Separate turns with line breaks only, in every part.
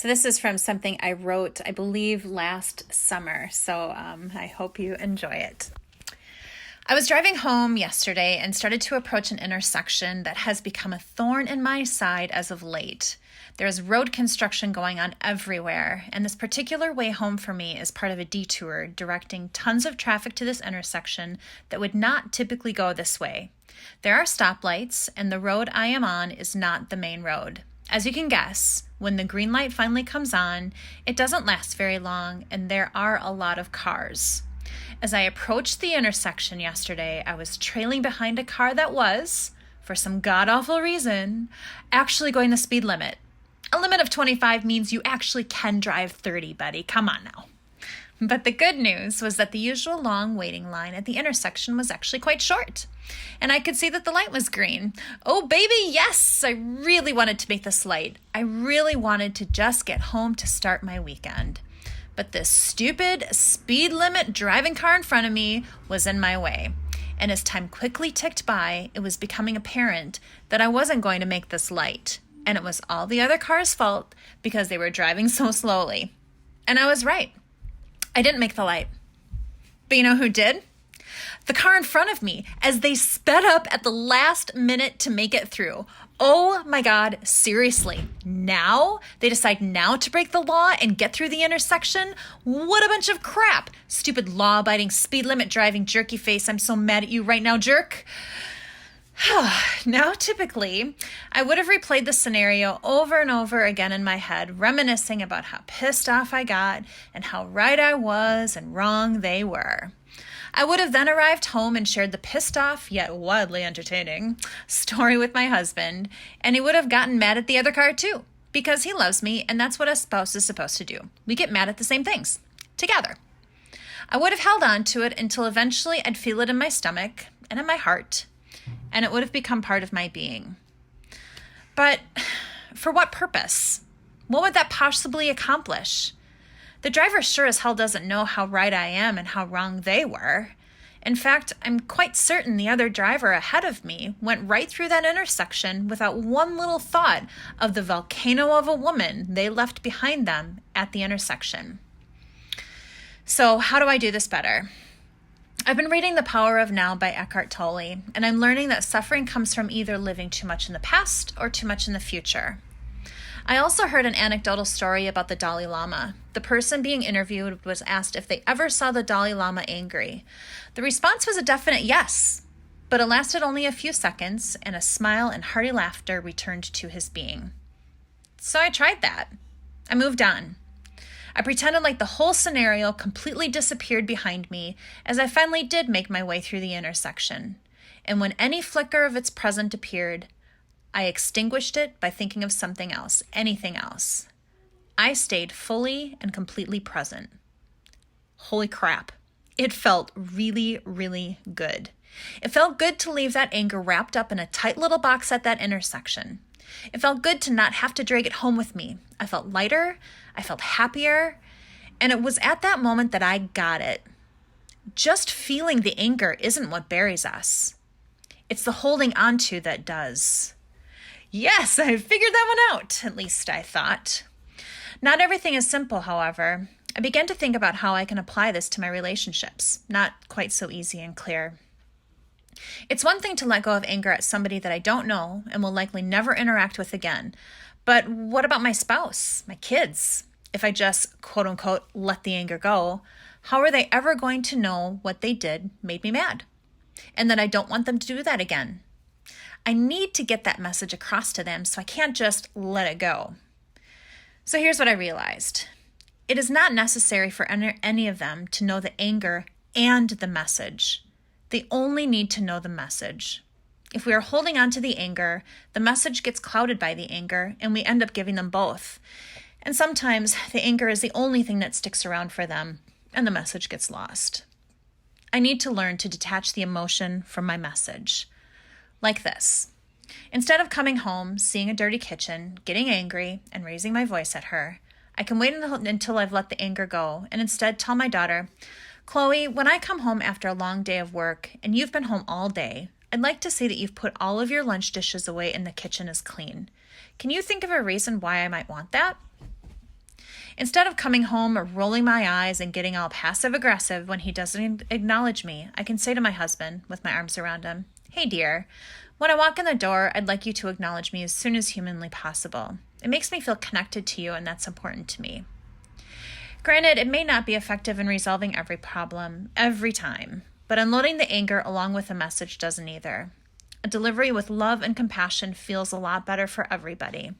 So this is from something I wrote, I believe, last summer. So I hope you enjoy it. I was driving home yesterday and started to approach an intersection that has become a thorn in my side as of late. There is road construction going on everywhere, and this particular way home for me is part of a detour directing tons of traffic to this intersection that would not typically go this way. There are stoplights, and the road I am on is not the main road. As you can guess, when the green light finally comes on, it doesn't last very long, and there are a lot of cars. As I approached the intersection yesterday, I was trailing behind a car that was, for some god-awful reason, actually going the speed limit. A limit of 25 means you actually can drive 30, buddy. Come on now. But the good news was that the usual long waiting line at the intersection was actually quite short. And I could see that the light was green. Oh, baby, yes! I really wanted to make this light. I really wanted to just get home to start my weekend. But this stupid speed limit driving car in front of me was in my way. And as time quickly ticked by, it was becoming apparent that I wasn't going to make this light. And it was all the other cars' fault because they were driving so slowly. And I was right. I didn't make the light. But you know who did? The car in front of me, as they sped up at the last minute to make it through. Oh my God, seriously, now? They decide now to break the law and get through the intersection? What a bunch of crap. Stupid law-abiding, speed limit driving jerky face. I'm so mad at you right now, jerk. Now, typically, I would have replayed the scenario over and over again in my head, reminiscing about how pissed off I got and how right I was and wrong they were. I would have then arrived home and shared the pissed off, yet wildly entertaining, story with my husband, and he would have gotten mad at the other car too, because he loves me, and that's what a spouse is supposed to do. We get mad at the same things, together. I would have held on to it until eventually I'd feel it in my stomach and in my heart, and it would have become part of my being. But for what purpose? What would that possibly accomplish? The driver sure as hell doesn't know how right I am and how wrong they were. In fact, I'm quite certain the other driver ahead of me went right through that intersection without one little thought of the volcano of a woman they left behind them at the intersection. So how do I do this better? I've been reading The Power of Now by Eckhart Tolle, and I'm learning that suffering comes from either living too much in the past or too much in the future. I also heard an anecdotal story about the Dalai Lama. The person being interviewed was asked if they ever saw the Dalai Lama angry. The response was a definite yes, but it lasted only a few seconds, and a smile and hearty laughter returned to his being. So I tried that. I moved on. I pretended like the whole scenario completely disappeared behind me as I finally did make my way through the intersection. And when any flicker of its present appeared, I extinguished it by thinking of something else, anything else. I stayed fully and completely present. Holy crap. It felt really, really good. It felt good to leave that anger wrapped up in a tight little box at that intersection. It felt good to not have to drag it home with me. I felt lighter, I felt happier, and it was at that moment that I got it. Just feeling the anger isn't what buries us. It's the holding on to that does. Yes, I figured that one out, at least I thought. Not everything is simple, however. I began to think about how I can apply this to my relationships. Not quite so easy and clear. It's one thing to let go of anger at somebody that I don't know and will likely never interact with again. But what about my spouse, my kids? If I just, quote unquote, let the anger go, how are they ever going to know what they did made me mad? And that I don't want them to do that again. I need to get that message across to them, so I can't just let it go. So here's what I realized. It is not necessary for any of them to know the anger and the message. They only need to know the message. If we are holding on to the anger, the message gets clouded by the anger, and we end up giving them both. And sometimes the anger is the only thing that sticks around for them, and the message gets lost. I need to learn to detach the emotion from my message. Like this. Instead of coming home, seeing a dirty kitchen, getting angry, and raising my voice at her, I can wait until I've let the anger go, and instead tell my daughter, Chloe, when I come home after a long day of work, and you've been home all day, I'd like to see that you've put all of your lunch dishes away and the kitchen is clean. Can you think of a reason why I might want that? Instead of coming home or rolling my eyes and getting all passive-aggressive when he doesn't acknowledge me, I can say to my husband, with my arms around him, "Hey, dear, when I walk in the door, I'd like you to acknowledge me as soon as humanly possible. It makes me feel connected to you, and that's important to me." Granted, it may not be effective in resolving every problem, every time, but unloading the anger along with a message doesn't either. A delivery with love and compassion feels a lot better for everybody.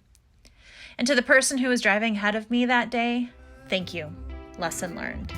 And to the person who was driving ahead of me that day, thank you. Lesson learned.